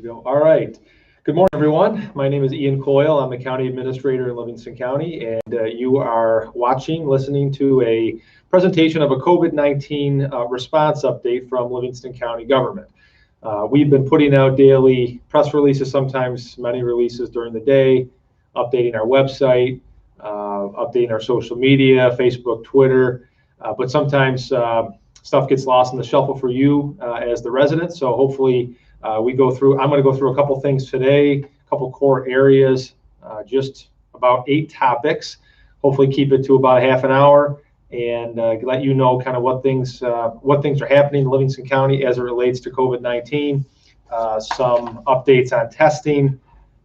go. All right. Good morning, everyone. My name is Ian Coyle. I'm the County Administrator in Livingston County, and you are listening to a presentation of a COVID-19 response update from Livingston County government. We've been putting out daily press releases, sometimes many releases during the day, updating our website, updating our social media, Facebook, Twitter, but sometimes stuff gets lost in the shuffle for you as the residents. So hopefully I'm going to go through a couple things today, a couple core areas, just about 8 topics. Hopefully keep it to about a half an hour and let you know kind of what things are happening in Livingston County as it relates to COVID-19, some updates on testing,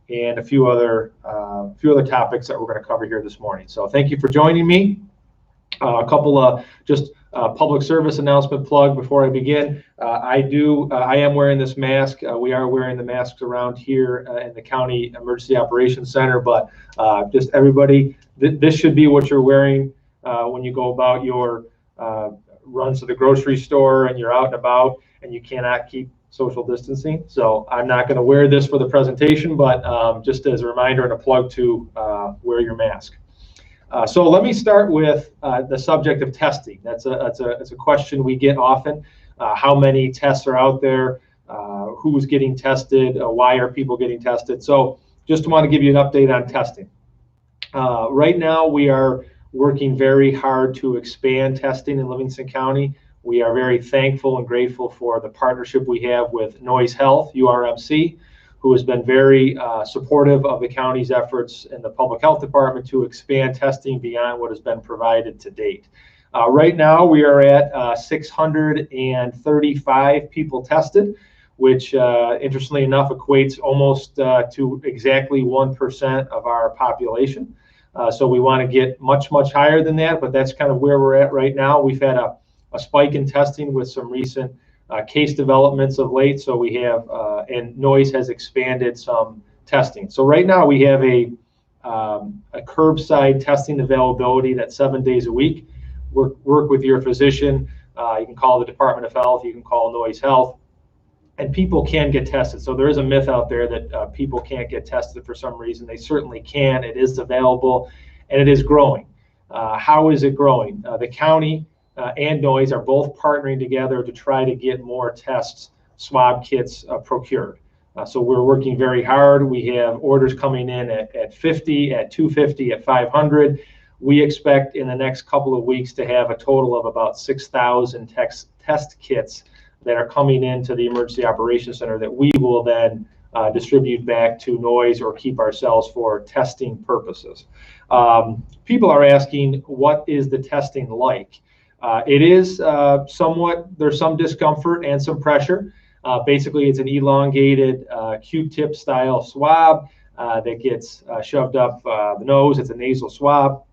and a few other topics that we're going to cover here this morning. So thank you for joining me. A couple of just public service announcement plug before I begin. I am wearing this mask. We are wearing the masks around here in the County Emergency Operations Center, but just everybody, this should be what you're wearing when you go about your runs to the grocery store and you're out and about and you cannot keep social distancing. So I'm not going to wear this for the presentation, but just as a reminder and a plug to wear your mask. So let me start with the subject of testing. That's a question we get often. How many tests are out there? Who's getting tested? Why are people getting tested? So just want to give you an update on testing. Right now we are working very hard to expand testing in Livingston County. We are very thankful and grateful for the partnership we have with Noise Health, URMC, who has been very supportive of the county's efforts in the public health department to expand testing beyond what has been provided to date. Right now, we are at 635 people tested, which interestingly enough equates almost to exactly 1% of our population. So we want to get much, much higher than that, but that's kind of where we're at right now. We've had a spike in testing with some recent case developments of late, so we have, and Noise has expanded some testing. So right now we have a curbside testing availability that's 7 days a week. Work with your physician. You can call the Department of Health. You can call Noise Health, and people can get tested. So there is a myth out there that people can't get tested for some reason. They certainly can. It is available, and it is growing. How is it growing? The county and Noise are both partnering together to try to get more tests, swab kits procured. So we're working very hard. We have orders coming in at 50, at 250, at 500. We expect in the next couple of weeks to have a total of about 6,000 test kits that are coming into the Emergency Operations Center that we will then distribute back to Noise or keep ourselves for testing purposes. People are asking, what is the testing like? It is there's some discomfort and some pressure. Basically, it's an elongated Q-tip style swab that gets shoved up the nose. It's a nasal swab.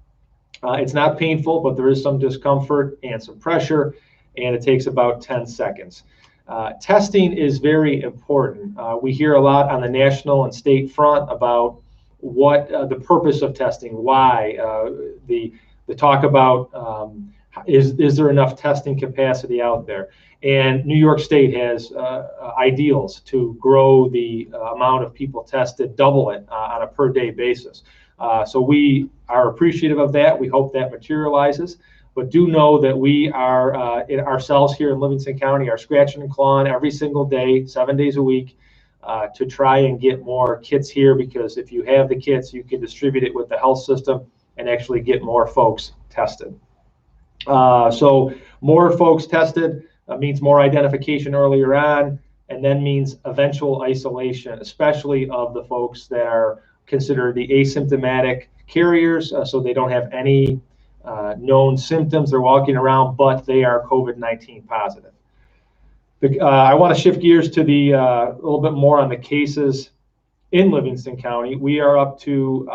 It's not painful, but there is some discomfort and some pressure, and it takes about 10 seconds. Testing is very important. We hear a lot on the national and state front about what the purpose of testing, why, the talk about is there enough testing capacity out there? And New York State has ideals to grow the amount of people tested, double it on a per day basis. So we are appreciative of that. We hope that materializes. But do know that we are, ourselves here in Livingston County, are scratching and clawing every single day, 7 days a week, to try and get more kits here, because if you have the kits, you can distribute it with the health system and actually get more folks tested. So more folks tested means more identification earlier on, and then means eventual isolation, especially of the folks that are considered the asymptomatic carriers, so they don't have any known symptoms. They're walking around, but they are COVID-19 positive. I want to shift gears to the a little bit more on the cases in Livingston County. We are up to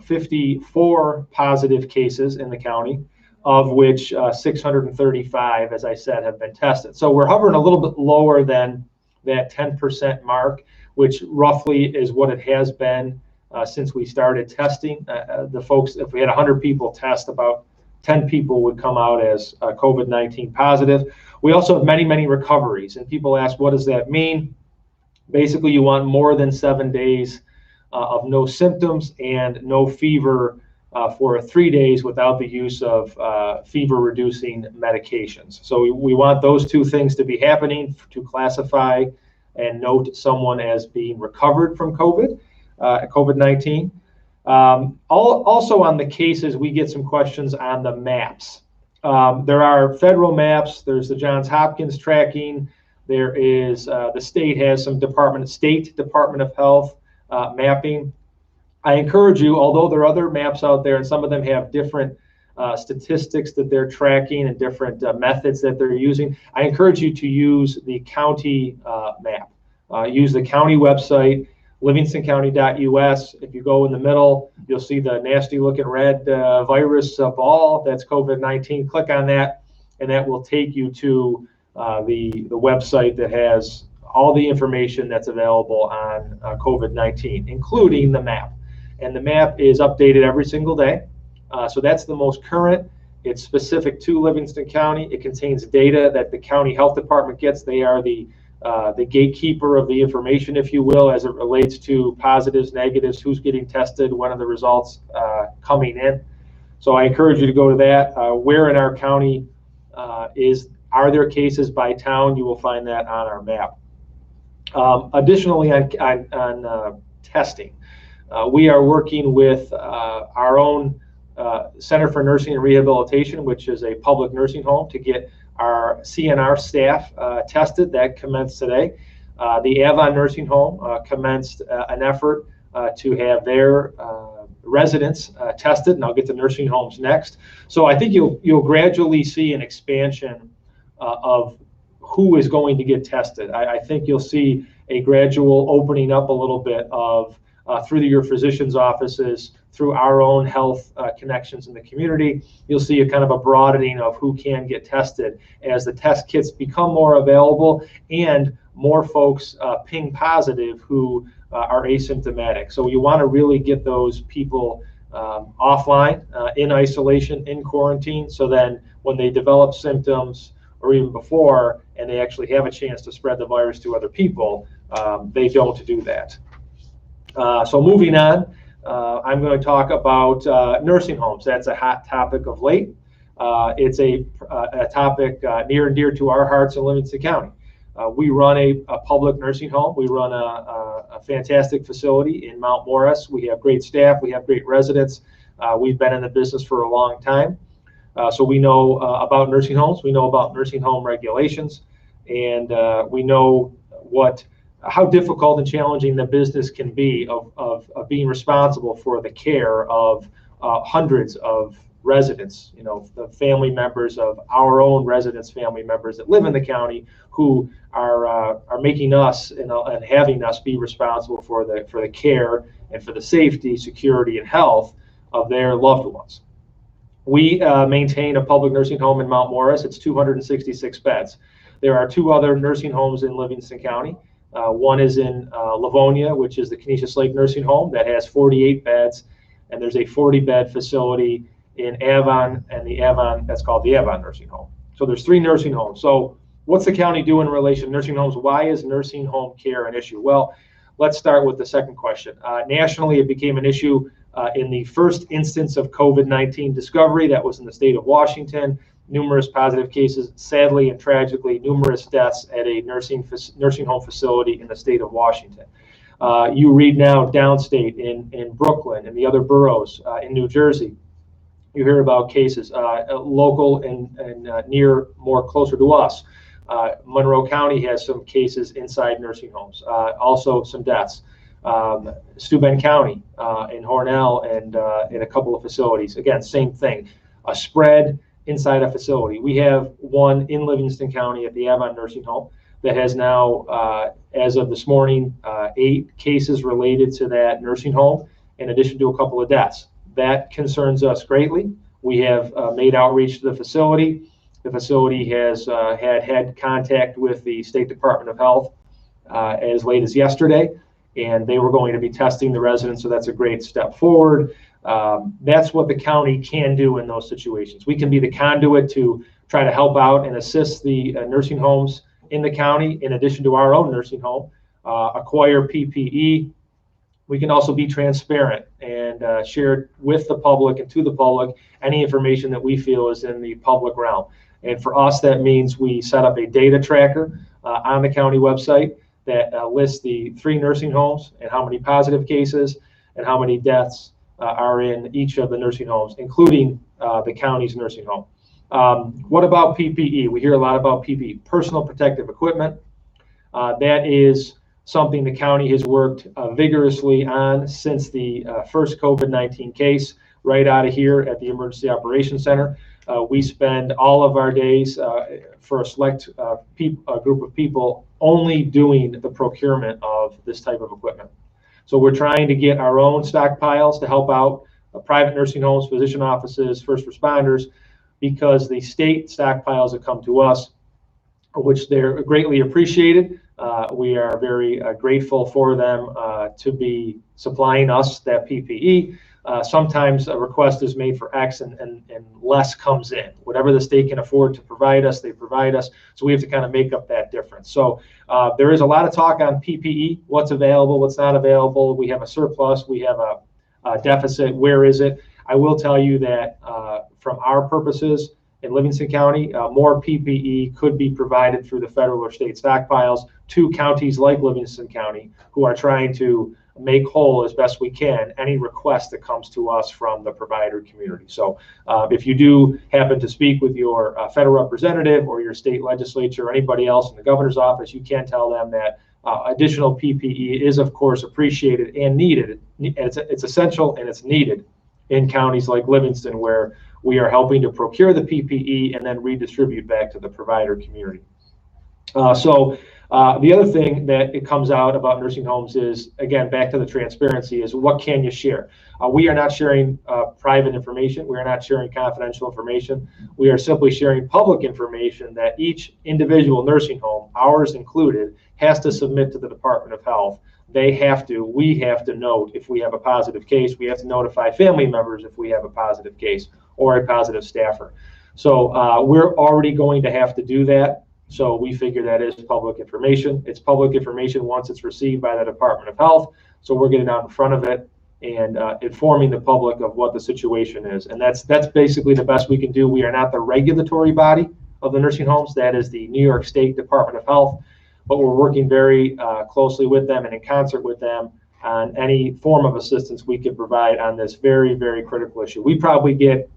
54 positive cases in the county, of which 635, as I said, have been tested. So we're hovering a little bit lower than that 10% mark, which roughly is what it has been since we started testing. The folks, if we had 100 people test, about 10 people would come out as COVID-19 positive. We also have many, many recoveries, and people ask, what does that mean? Basically, you want more than 7 days of no symptoms and no fever for 3 days without the use of fever-reducing medications. So we want those two things to be happening to classify and note someone as being recovered from COVID-19. Also on the cases, we get some questions on the maps. There are federal maps. There's the Johns Hopkins tracking. There is the state has some State Department of Health mapping. I encourage you, although there are other maps out there, and some of them have different statistics that they're tracking and different methods that they're using, I encourage you to use the county map. Use the county website, livingstoncounty.us. If you go in the middle, you'll see the nasty looking red virus ball. That's COVID-19. Click on that, and that will take you to the website that has all the information that's available on COVID-19, including the map. And the map is updated every single day. So that's the most current. It's specific to Livingston County. It contains data that the county health department gets. They are the gatekeeper of the information, if you will, as it relates to positives, negatives, who's getting tested, when are the results coming in. So I encourage you to go to that. Where in our county are there cases by town? You will find that on our map. Additionally, on testing, we are working with our own Center for Nursing and Rehabilitation, which is a public nursing home, to get our CNR staff tested. That commenced today. The Avon Nursing Home commenced an effort to have their residents tested, and I'll get to nursing homes next. So I think you'll gradually see an expansion of who is going to get tested. I think you'll see a gradual opening up a little bit of through your physician's offices, through our own health connections in the community. You'll see a kind of a broadening of who can get tested as the test kits become more available and more folks ping positive who are asymptomatic. So you want to really get those people offline, in isolation, in quarantine, so then when they develop symptoms or even before, and they actually have a chance to spread the virus to other people, they don't do that. So moving on, I'm going to talk about nursing homes. That's a hot topic of late. It's a topic near and dear to our hearts in Livingston County. We run a public nursing home. We run a fantastic facility in Mount Morris. We have great staff. We have great residents. We've been in the business for a long time. So we know about nursing homes. We know about nursing home regulations, and we know how difficult and challenging the business can be of being responsible for the care of hundreds of residents, the family members of our own residents, family members that live in the county, who are making us and having us be responsible for the care and for the safety, security, and health of their loved ones. We maintain a public nursing home in Mount Morris. It's 266 beds. There are 2 other nursing homes in Livingston County. One is in Livonia, which is the Canisius Lake Nursing Home that has 48 beds, and there's a 40-bed facility in Avon, and that's called the Avon Nursing Home. So there's 3 nursing homes. So what's the county doing in relation to nursing homes? Why is nursing home care an issue? Well, let's start with the second question. Nationally, it became an issue in the first instance of COVID-19 discovery. That was in the state of Washington. Numerous positive cases, sadly and tragically, numerous deaths at a nursing home facility in the state of Washington. You read now downstate in Brooklyn and the other boroughs in New Jersey. You hear about cases local and near, more closer to us. Monroe County has some cases inside nursing homes, also some deaths. Steuben County in Hornell and in a couple of facilities. Again, same thing, a spread inside a facility. We have one in Livingston County at the Avon Nursing Home that has now, as of this morning, 8 cases related to that nursing home, in addition to a couple of deaths. That concerns us greatly. We have made outreach to the facility. The facility has had contact with the State Department of Health as late as yesterday, and they were going to be testing the residents, so that's a great step forward. That's what the county can do in those situations. We can be the conduit to try to help out and assist the nursing homes in the county, in addition to our own nursing home, acquire PPE. We can also be transparent and share with the public and to the public any information that we feel is in the public realm. And for us, that means we set up a data tracker on the county website that lists the 3 nursing homes and how many positive cases and how many deaths are in each of the nursing homes, including the county's nursing home. What about PPE? We hear a lot about PPE, personal protective equipment. That is something the county has worked vigorously on since the first COVID-19 case right out of here at the Emergency Operations Center. We spend all of our days for a select group of people only doing the procurement of this type of equipment. So we're trying to get our own stockpiles to help out private nursing homes, physician offices, first responders, because the state stockpiles that come to us, which they're greatly appreciated. We are very grateful for them to be supplying us that PPE. Sometimes a request is made for X and less comes in. Whatever the state can afford to provide us, they provide us. So we have to kind of make up that difference. So there is a lot of talk on PPE, what's available, what's not available. We have a surplus, we have a deficit, where is it? I will tell you that from our purposes in Livingston County, more PPE could be provided through the federal or state stockpiles to counties like Livingston County, who are trying to make whole as best we can any request that comes to us from the provider community. So if you do happen to speak with your federal representative or your state legislature or anybody else in the governor's office, you can tell them that additional PPE is of course appreciated and needed. It's essential and it's needed in counties like Livingston, where we are helping to procure the PPE and then redistribute back to the provider community. The other thing that it comes out about nursing homes is, again, back to the transparency, is what can you share? We are not sharing private information. We are not sharing confidential information. We are simply sharing public information that each individual nursing home, ours included, has to submit to the Department of Health. We have to note if we have a positive case. We have to notify family members if we have a positive case or a positive staffer. So we're already going to have to do that. So we figure that is public information. It's public information once it's received by the Department of Health. So we're getting out in front of it and informing the public of what the situation is. And that's basically the best we can do. We are not the regulatory body of the nursing homes. That is the New York State Department of Health. But we're working very closely with them and in concert with them on any form of assistance we can provide on this very, very critical issue. We probably get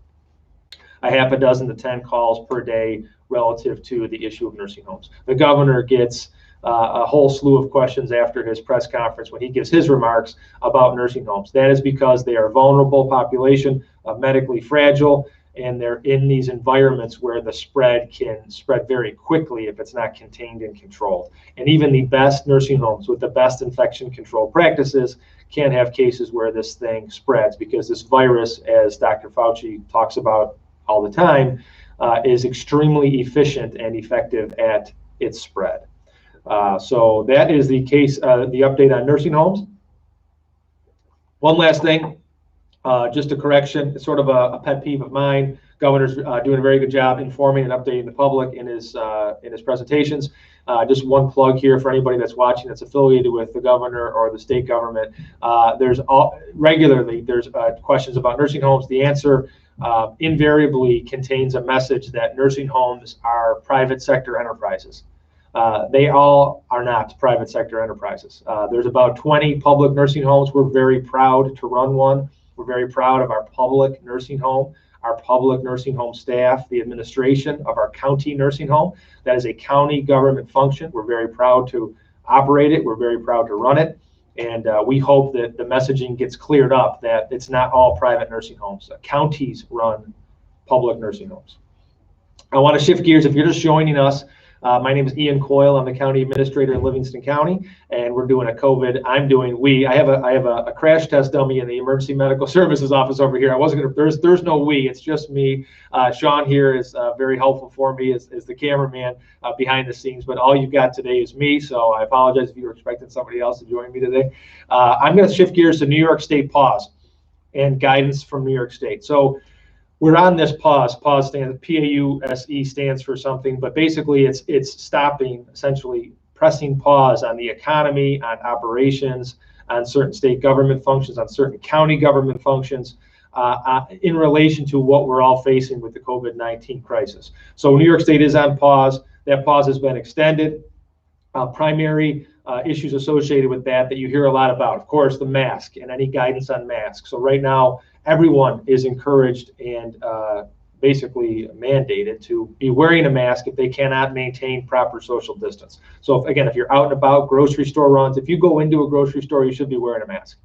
a half a dozen to 10 calls per day relative to the issue of nursing homes. The governor gets a whole slew of questions after his press conference when he gives his remarks about nursing homes. That is because they are a vulnerable population, medically fragile, and they're in these environments where the spread can spread very quickly if it's not contained and controlled. And even the best nursing homes with the best infection control practices can have cases where this thing spreads, because this virus, as Dr. Fauci talks about all the time, is extremely efficient and effective at its spread. So that is the case, the update on nursing homes. One last thing, just a correction. It's sort of a pet peeve of mine. Governor's doing a very good job informing and updating the public in his presentations. Just one plug here for anybody that's watching that's affiliated with the governor or the state government. There's questions about nursing homes. The answer invariably contains a message that nursing homes are private sector enterprises. They all are not private sector enterprises. There's about 20 public nursing homes. We're very proud to run one. We're very proud of our public nursing home, our public nursing home staff, the administration of our county nursing home. That is a county government function. We're very proud to operate it. We're very proud to run it. And we hope that the messaging gets cleared up that it's not all private nursing homes. Counties run public nursing homes. I want to shift gears. If you're just joining us, my name is Ian Coyle. I'm the county administrator in Livingston County, and we're doing a COVID. I have a crash test dummy in the emergency medical services office over here. I wasn't gonna. There's no we. It's just me. Sean here is very helpful for me as the cameraman behind the scenes. But all you've got today is me. So I apologize if you were expecting somebody else to join me today. I'm going to shift gears to New York State pause and guidance from New York State. So we're on this pause. Pause stands, PAUSE stands for something, but basically it's stopping essentially pressing pause on the economy, on operations, on certain state government functions, on certain county government functions, in relation to what we're all facing with the COVID-19 crisis. So New York State is on pause. That pause has been extended. Primary issues associated with that you hear a lot about, of course, the mask and any guidance on masks. So right now, everyone is encouraged and basically mandated to be wearing a mask if they cannot maintain proper social distance. So if you're out and about, grocery store runs, if you go into a grocery store, you should be wearing a mask.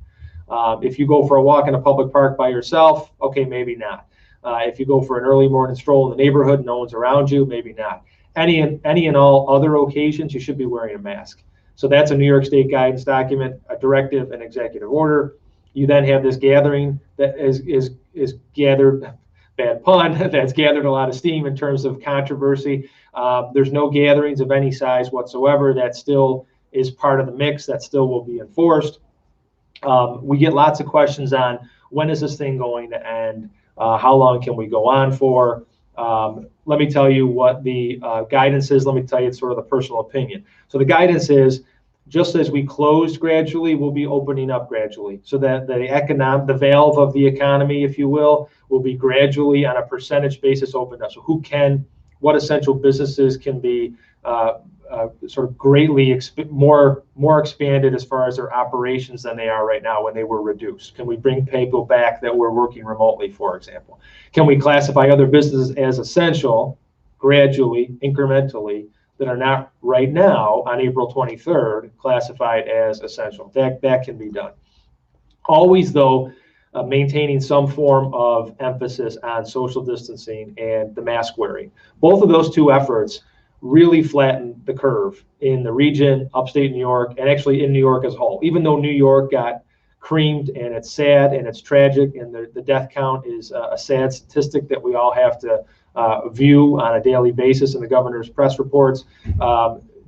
If you go for a walk in a public park by yourself, okay, maybe not. If you go for an early morning stroll in the neighborhood, no one's around you, maybe not. Any and all other occasions, you should be wearing a mask. So that's a New York State guidance document, a directive, an executive order. You then have this gathering that is gathered, bad pun, that's gathered a lot of steam in terms of controversy. There's no gatherings of any size whatsoever. That still is part of the mix. That still will be enforced. We get lots of questions on when is this thing going to end? How long can we go on for? Let me tell you what the guidance is. Let me tell you it's sort of the personal opinion. So the guidance is, just as we closed gradually, we'll be opening up gradually. So that the valve of the economy, if you will be gradually on a percentage basis opened up. So what essential businesses can be sort of greatly more expanded as far as their operations than they are right now when they were reduced? Can we bring people back that were working remotely, for example? Can we classify other businesses as essential gradually, incrementally, that are not right now on April 23rd classified as essential? That can be done. Always, though, maintaining some form of emphasis on social distancing and the mask wearing. Both of those two efforts really flatten the curve in the region, upstate New York, and actually in New York as a whole. Even though New York got creamed, and it's sad and it's tragic, and the death count is a sad statistic that we all have to view on a daily basis in the governor's press reports.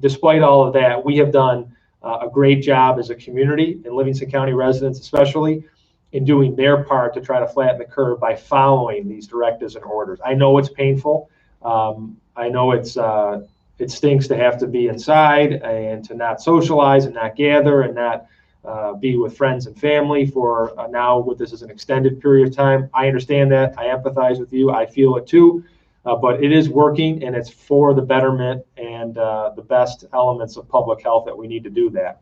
Despite all of that, we have done a great job as a community, and Livingston County residents especially, in doing their part to try to flatten the curve by following these directives and orders. I know it's painful. I know it stinks to have to be inside and to not socialize and not gather and not be with friends and family for now with this as an extended period of time. I understand that. I empathize with you. I feel it too. But it is working, and it's for the betterment and the best elements of public health that we need to do that.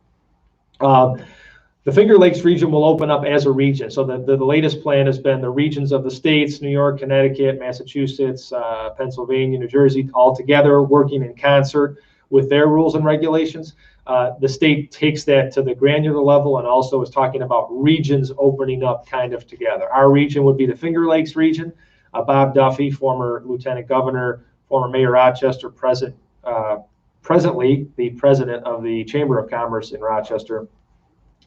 The Finger Lakes region will open up as a region. So the latest plan has been the regions of the states, New York, Connecticut, Massachusetts, Pennsylvania, New Jersey, all together working in concert with their rules and regulations. The state takes that to the granular level and also is talking about regions opening up kind of together. Our region would be the Finger Lakes region. Bob Duffy, former lieutenant governor, former mayor Rochester, presently the president of the Chamber of Commerce in Rochester,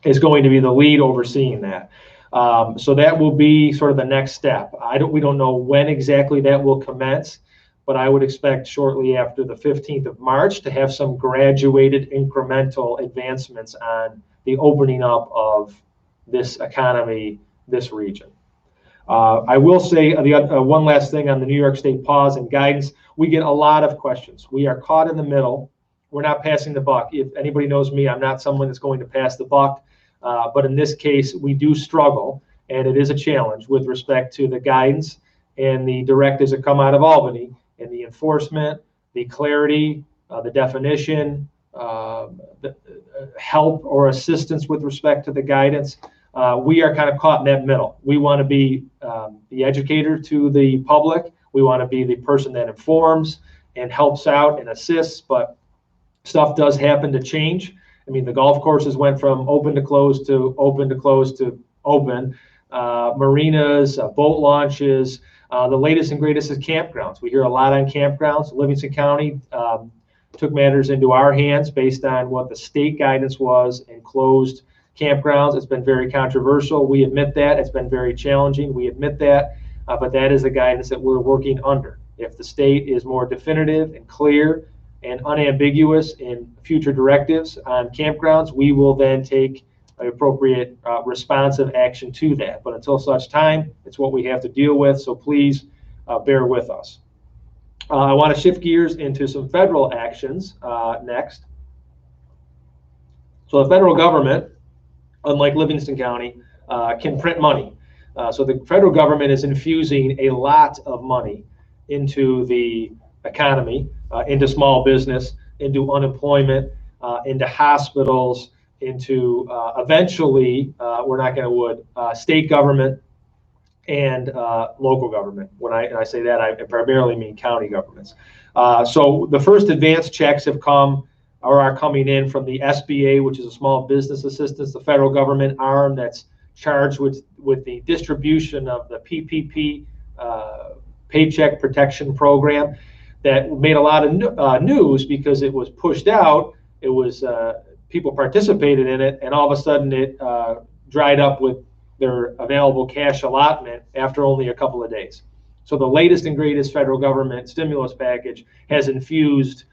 is going to be the lead overseeing that. So that will be sort of the next step. We don't know when exactly that will commence, but I would expect shortly after the 15th of March to have some graduated incremental advancements on the opening up of this economy, this region. I will say one last thing on the New York State pause and guidance. We get a lot of questions. We are caught in the middle. We're not passing the buck. If anybody knows me, I'm not someone that's going to pass the buck. But in this case, we do struggle, and it is a challenge with respect to the guidance and the directives that come out of Albany, and the enforcement, the clarity, the definition, the help or assistance with respect to the guidance. We are kind of caught in that middle. We want to be the educator to the public. We want to be the person that informs and helps out and assists, but stuff does happen to change. I mean, the golf courses went from open to close to open to close to open. Marinas, boat launches. The latest and greatest is campgrounds. We hear a lot on campgrounds. Livingston County took matters into our hands based on what the state guidance was and closed campgrounds. It's been very controversial. We admit that. It's been very challenging. We admit that. But that is the guidance that we're working under. If the state is more definitive and clear and unambiguous in future directives on campgrounds, we will then take appropriate responsive action to that. But until such time, it's what we have to deal with. So please bear with us. I want to shift gears into some federal actions next. So the federal government, unlike Livingston County, can print money. So the federal government is infusing a lot of money into the economy, into small business, into unemployment, into hospitals, into eventually, we're not going to wood, state government and local government. When I say that, I primarily mean county governments. So the first advance checks have come or are coming in from the SBA, which is a small business assistance, the federal government arm that's charged with the distribution of the PPP Paycheck Protection Program, that made a lot of news because it was pushed out. It was people participated in it, and all of a sudden it dried up with their available cash allotment after only a couple of days. So the latest and greatest federal government stimulus package has infused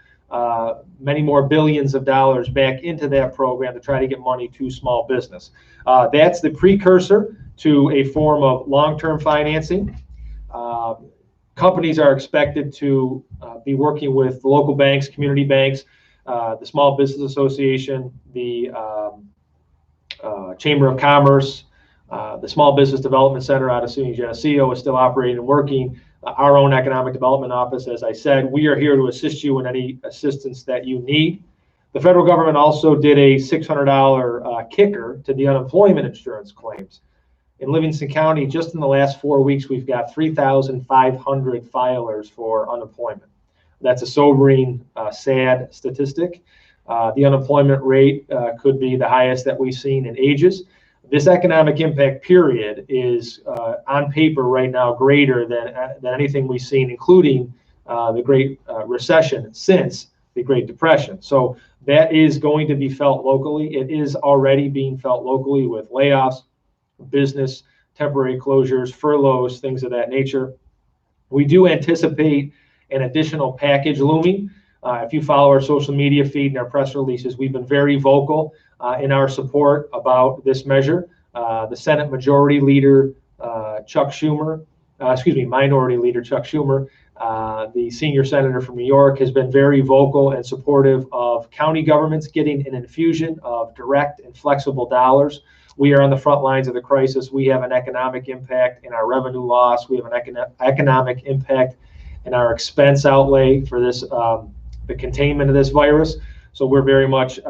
many more billions of dollars back into that program to try to get money to small business. That's the precursor to a form of long-term financing. Companies are expected to be working with the local banks, community banks, the Small Business Association, the Chamber of Commerce, the Small Business Development Center out of SUNY Geneseo is still operating and working. Our own Economic Development Office, as I said, we are here to assist you in any assistance that you need. The federal government also did a $600 kicker to the unemployment insurance claims. In Livingston County, just in the last 4 weeks, we've got 3,500 filers for unemployment. That's a sobering, sad statistic. The unemployment rate could be the highest that we've seen in ages. This economic impact period is on paper right now greater than anything we've seen, including the Great Recession since the Great Depression. So that is going to be felt locally. It is already being felt locally with layoffs, business, temporary closures, furloughs, things of that nature. We do anticipate an additional package looming. If you follow our social media feed and our press releases, we've been very vocal in our support about this measure. The Senate Majority Leader, Minority Leader Chuck Schumer, the senior senator from New York, has been very vocal and supportive of county governments getting an infusion of direct and flexible dollars. We are on the front lines of the crisis. We have an economic impact in our revenue loss. We have an economic impact in our expense outlay for this, the containment of this virus. So we're very much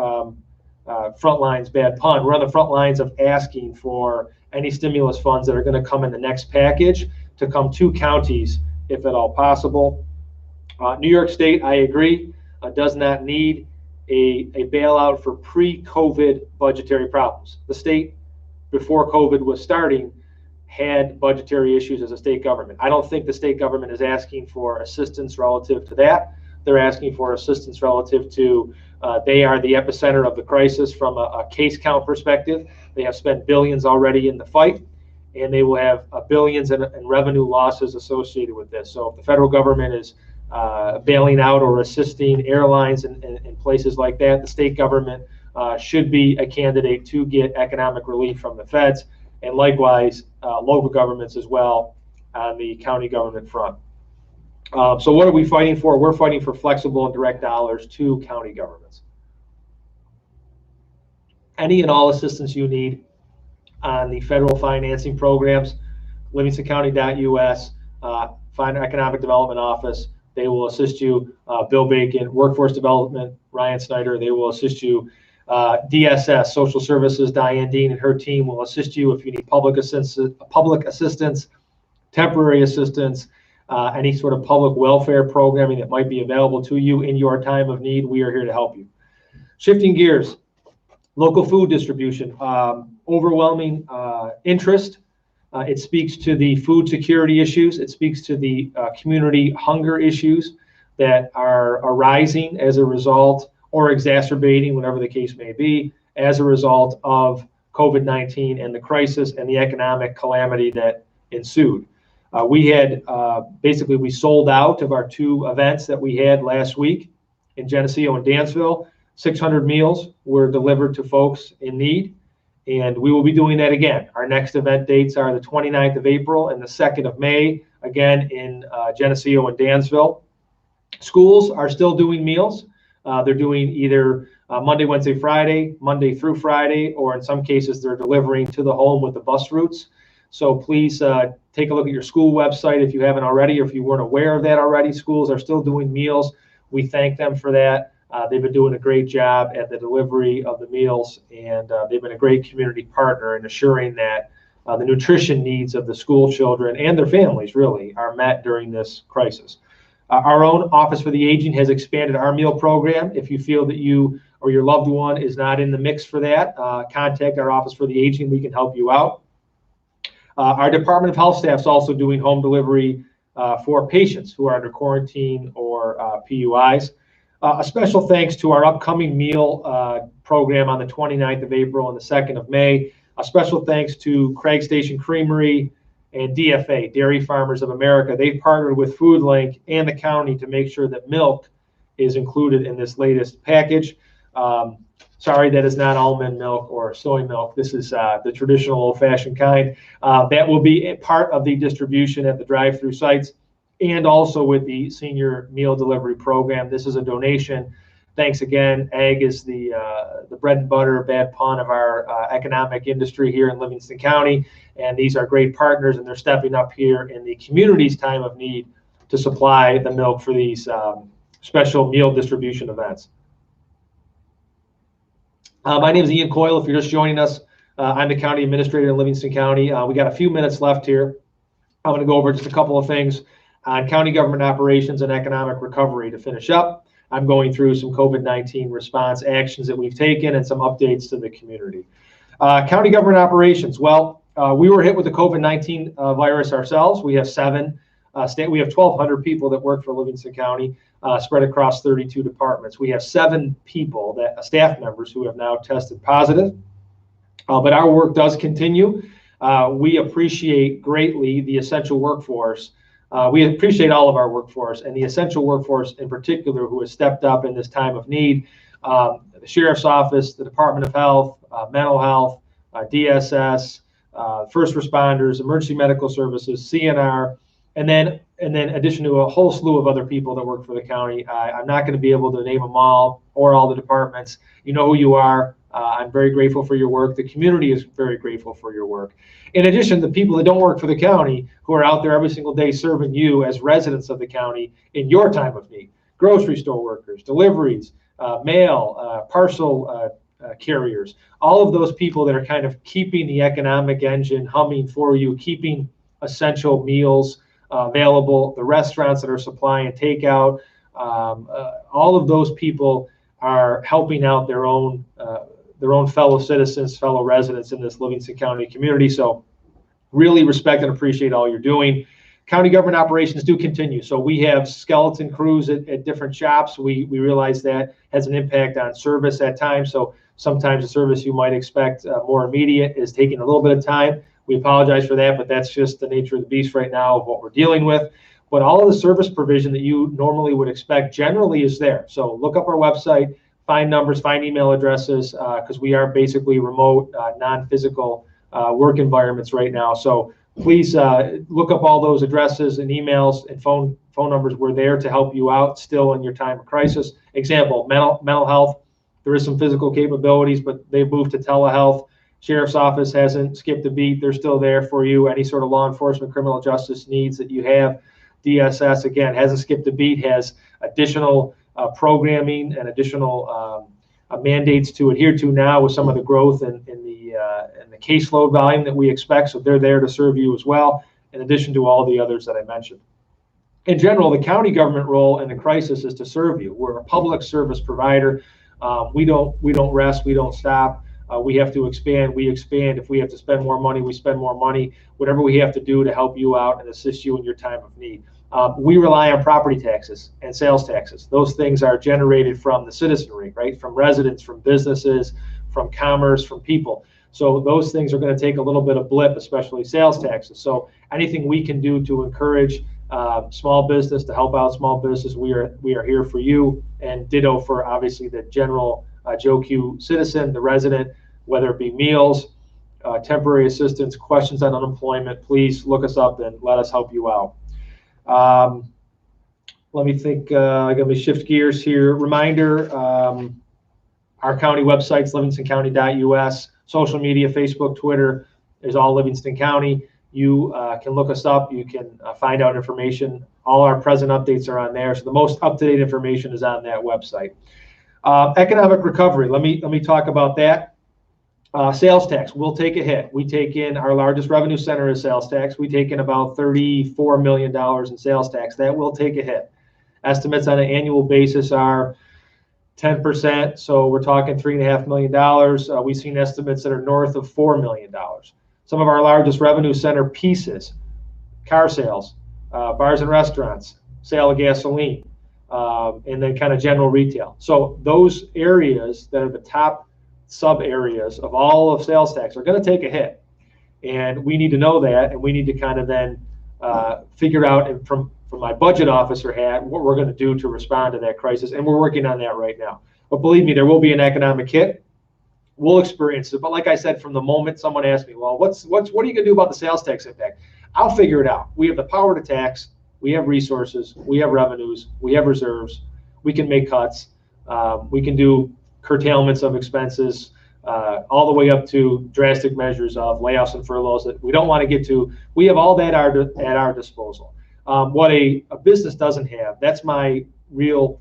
front lines, bad pun. We're on the front lines of asking for any stimulus funds that are going to come in the next package to come to counties, if at all possible. New York State, I agree, does not need a bailout for pre-COVID budgetary problems. The state, before COVID was starting, had budgetary issues as a state government. I don't think the state government is asking for assistance relative to that. They're asking for assistance relative to they are the epicenter of the crisis from a case count perspective. They have spent billions already in the fight, and they will have billions in revenue losses associated with this. So if the federal government is bailing out or assisting airlines and places like that, the state government should be a candidate to get economic relief from the feds, and likewise local governments as well on the county government front. So what are we fighting for? We're fighting for flexible and direct dollars to county governments. Any and all assistance you need on the federal financing programs, livingstoncounty.us, find Economic Development Office. They will assist you. Bill Bacon, Workforce Development, Ryan Snyder, they will assist you. DSS, Social Services, Diane Dean and her team will assist you if you need public assistance, temporary assistance, any sort of public welfare programming that might be available to you in your time of need. We are here to help you. Shifting gears, local food distribution, overwhelming interest. It speaks to the food security issues. It speaks to the community hunger issues that are arising as a result, or exacerbating, whatever the case may be, as a result of COVID-19 and the crisis and the economic calamity that ensued. We had basically, we sold out of our two events that we had last week in Geneseo and Dansville. 600 meals were delivered to folks in need, and we will be doing that again. Our next event dates are the 29th of April and the 2nd of May, again in Geneseo and Dansville. Schools are still doing meals. They're doing either Monday, Wednesday, Friday, Monday through Friday, or in some cases they're delivering to the home with the bus routes. So please take a look at your school website if you haven't already, or if you weren't aware of that already. Schools are still doing meals. We thank them for that. They've been doing a great job at the delivery of the meals, and they've been a great community partner in assuring that the nutrition needs of the school children and their families really are met during this crisis. Our own Office for the Aging has expanded our meal program. If you feel that you or your loved one is not in the mix for that, contact our Office for the Aging. We can help you out. Our Department of Health staff is also doing home delivery for patients who are under quarantine or PUIs. A special thanks to our upcoming meal program on the 29th of April and the 2nd of May. A special thanks to Craig Station Creamery and DFA, Dairy Farmers of America. They've partnered with FoodLink and the county to make sure that milk is included in this latest package. Sorry, that is not almond milk or soy milk. This is the traditional old-fashioned kind. That will be a part of the distribution at the drive-through sites and also with the senior meal delivery program. This is a donation. Thanks again. Ag is the bread and butter, bad pun of our economic industry here in Livingston County. And these are great partners, and they're stepping up here in the community's time of need to supply the milk for these special meal distribution events. My name is Ian Coyle. If you're just joining us, I'm the county administrator in Livingston County. We got a few minutes left here. I'm going to go over just a couple of things on county government operations and economic recovery to finish up. I'm going through some COVID-19 response actions that we've taken and some updates to the community. County government operations. Well, we were hit with the COVID-19 virus ourselves. We have we have 1,200 people that work for Livingston County, spread across 32 departments. We have 7 people, staff members, who have now tested positive. But our work does continue. We appreciate greatly the essential workforce. We appreciate all of our workforce, and the essential workforce in particular who has stepped up in this time of need. The Sheriff's Office, the Department of Health, Mental Health, DSS, first responders, emergency medical services, CNR, and then addition to a whole slew of other people that work for the county. I'm not going to be able to name them all or all the departments. You know who you are. I'm very grateful for your work. The community is very grateful for your work. In addition, the people that don't work for the county who are out there every single day serving you as residents of the county in your time of need. Grocery store workers, deliveries, mail, parcel carriers, all of those people that are kind of keeping the economic engine humming for you, keeping essential meals available, the restaurants that are supplying takeout, all of those people are helping out their own fellow citizens, fellow residents in this Livingston County community. So really respect and appreciate all you're doing. County government operations do continue. So we have skeleton crews at different shops. We realize that has an impact on service at times. So sometimes the service you might expect more immediate is taking a little bit of time. We apologize for that, but that's just the nature of the beast right now of what we're dealing with. But all of the service provision that you normally would expect generally is there. So look up our website, find numbers, find email addresses, because we are basically remote, non-physical work environments right now. So please look up all those addresses and emails and phone numbers. We're there to help you out still in your time of crisis. Example, mental health. There is some physical capabilities, but they've moved to telehealth. Sheriff's Office hasn't skipped a beat. They're still there for you. Any sort of law enforcement, criminal justice needs that you have. DSS, again, hasn't skipped a beat, has additional programming and additional mandates to adhere to now with some of the growth in the caseload volume that we expect. So they're there to serve you as well, in addition to all the others that I mentioned. In general, the county government role in the crisis is to serve you. We're a public service provider. We don't rest. We don't stop. We have to expand. We expand. If we have to spend more money, we spend more money. Whatever we have to do to help you out and assist you in your time of need. We rely on property taxes and sales taxes. Those things are generated from the citizenry, right? From residents, from businesses, from commerce, from people. So those things are going to take a little bit of blip, especially sales taxes. So anything we can do to encourage small business, to help out small business, we are here for you. And ditto for obviously the general Joe Q citizen, the resident, whether it be meals, temporary assistance, questions on unemployment, please look us up and let us help you out. Let me think, let me shift gears here. Reminder, our Our county website's livingstoncounty.us. Social media, Facebook, Twitter, is all Livingston County. You can look us up. You can find out information. All our present updates are on there. So the most up-to-date information is on that website. Economic recovery. Let me talk about that. Sales tax will take a hit. We take in, our largest revenue center is sales tax. We take in about $34 million in sales tax. That will take a hit. Estimates on an annual basis are 10%, so we're talking $3.5 million. We've seen estimates that are north of $4 million. Some of our largest revenue center pieces: car sales, bars and restaurants, sale of gasoline, and then kind of general retail. So those areas that are the top sub areas of all of sales tax are going to take a hit, and we need to know that, and we need to kind of then figure out, and from my budget officer hat, what we're going to do to respond to that crisis, and we're working on that right now. But believe me, there will be an economic hit. We'll experience it. But like I said, from the moment someone asked me, well, what are you going to do about the sales tax impact? I'll figure it out. We have the power to tax. We have resources. We have revenues. We have reserves. We can make cuts. We can do curtailments of expenses, all the way up to drastic measures of layoffs and furloughs that we don't want to get to. We have all that at our disposal. What a business doesn't have, that's my real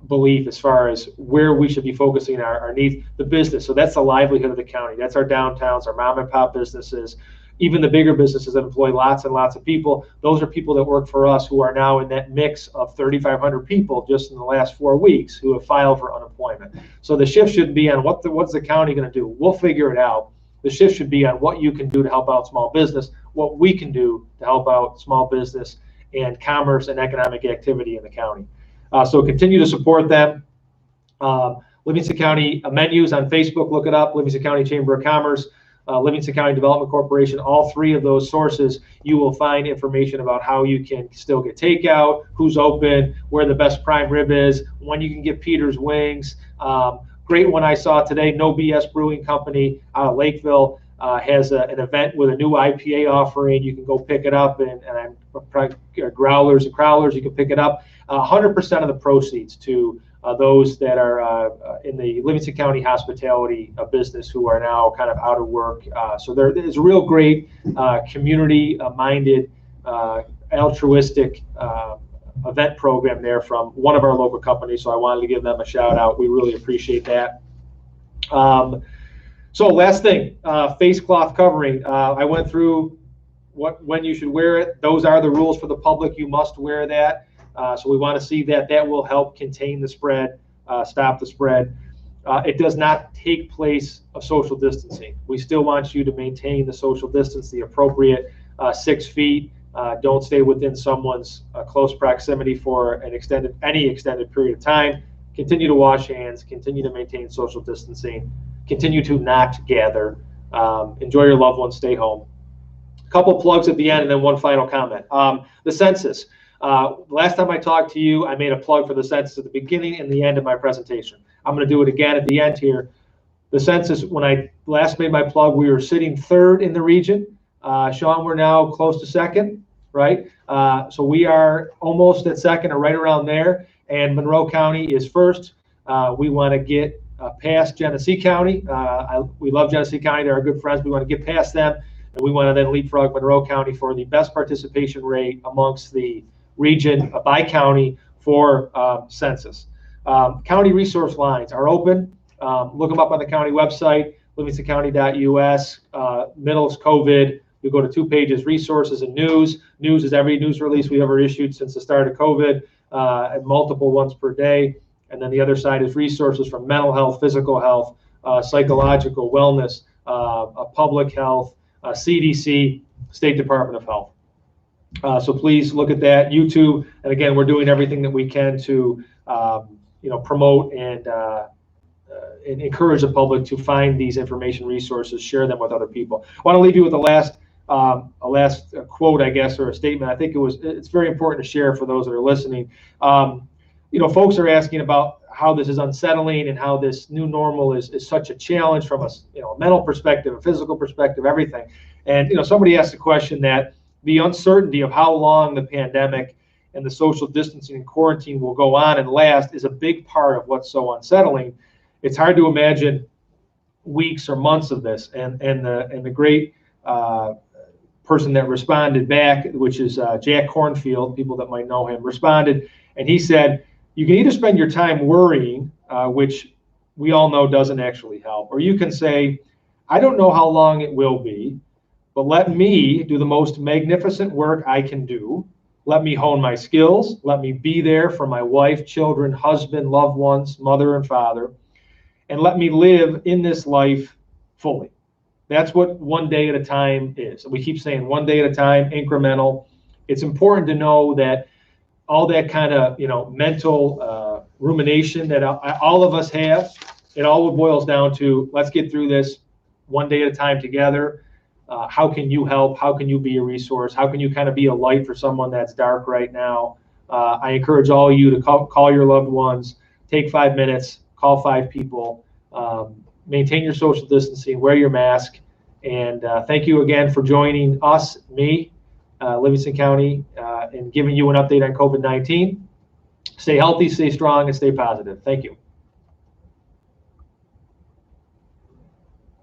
belief as far as where we should be focusing our needs. The business, so that's the livelihood of the county. That's our downtowns, our mom and pop businesses, even the bigger businesses that employ lots and lots of people. Those are people that work for us who are now in that mix of 3,500 people just in the last 4 weeks who have filed for unemployment. So the shift should be on what's the county going to do? We'll figure it out. The shift should be on what you can do to help out small business, what we can do to help out small business and commerce and economic activity in the county. So continue to support them. Livingston County menus on Facebook, look it up. Livingston County Chamber of Commerce, Livingston County Development Corporation, all three of those sources, you will find information about how you can still get takeout, who's open, where the best prime rib is, when you can get Peter's Wings. Great one I saw today, No BS Brewing Company out of Lakeville has an event with a new IPA offering. You can go pick it up, and growlers and crowlers, you can pick it up. 100% of the proceeds to those that are in the Livingston County hospitality business who are now kind of out of work. So there is a real great community-minded, altruistic event program there from one of our local companies. So I wanted to give them a shout out. We really appreciate that. So last thing, face cloth covering. I went through when you should wear it. Those are the rules for the public. You must wear that. So we want to see that. That will help contain the spread, stop the spread. It does not take place of social distancing. We still want you to maintain the social distance, the appropriate 6 feet. Don't stay within someone's close proximity for any extended period of time. Continue to wash hands. Continue to maintain social distancing. Continue to not gather. Enjoy your loved ones. Stay home. A couple plugs at the end, and then one final comment. The census. Last time I talked to you, I made a plug for the census at the beginning and the end of my presentation. I'm going to do it again at the end here. The census, when I last made my plug, we were sitting third in the region. Sean, we're now close to second, right? So we are almost at second or right around there, and Monroe County is first. We want to get past Genesee County. We love Genesee County. They're our good friends. We want to get past them, and we want to then leapfrog Monroe County for the best participation rate amongst the region by county for census. County resource lines are open. Look them up on the county website, livingstoncounty.us. Middle is COVID. You go to 2 pages, resources and news. News is every news release we ever issued since the start of COVID, and multiple ones per day. And then the other side is resources from mental health, physical health, psychological wellness, public health, CDC, State Department of Health. So please look at that. YouTube, and again, we're doing everything that we can to promote and encourage the public to find these information resources, share them with other people. I want to leave you with a last quote, I guess, or a statement. I think it's very important to share for those that are listening. Folks are asking about how this is unsettling and how this new normal is such a challenge from a mental perspective, a physical perspective, everything. And somebody asked the question that the uncertainty of how long the pandemic and the social distancing and quarantine will go on and last is a big part of what's so unsettling. it's hard to imagine weeks or months of this. And the great person that responded back, which is Jack Cornfield, people that might know him, responded, and he said, you can either spend your time worrying, which we all know doesn't actually help, or you can say, I don't know how long it will be, but let me do the most magnificent work I can do. Let me hone my skills. Let me be there for my wife, children, husband, loved ones, mother and father, and let me live in this life fully. That's what one day at a time is. We keep saying one day at a time, incremental. It's important to know that all that kind of mental rumination that all of us have, it all boils down to, let's get through this one day at a time together. How can you help? How can you be a resource? How can you kind of be a light for someone that's dark right now? I encourage all of you to call your loved ones, take 5 minutes, call 5 people, maintain your social distancing, wear your mask, and thank you again for joining us, me, Livingston County, and giving you an update on COVID-19. Stay healthy, stay strong, and stay positive. Thank you.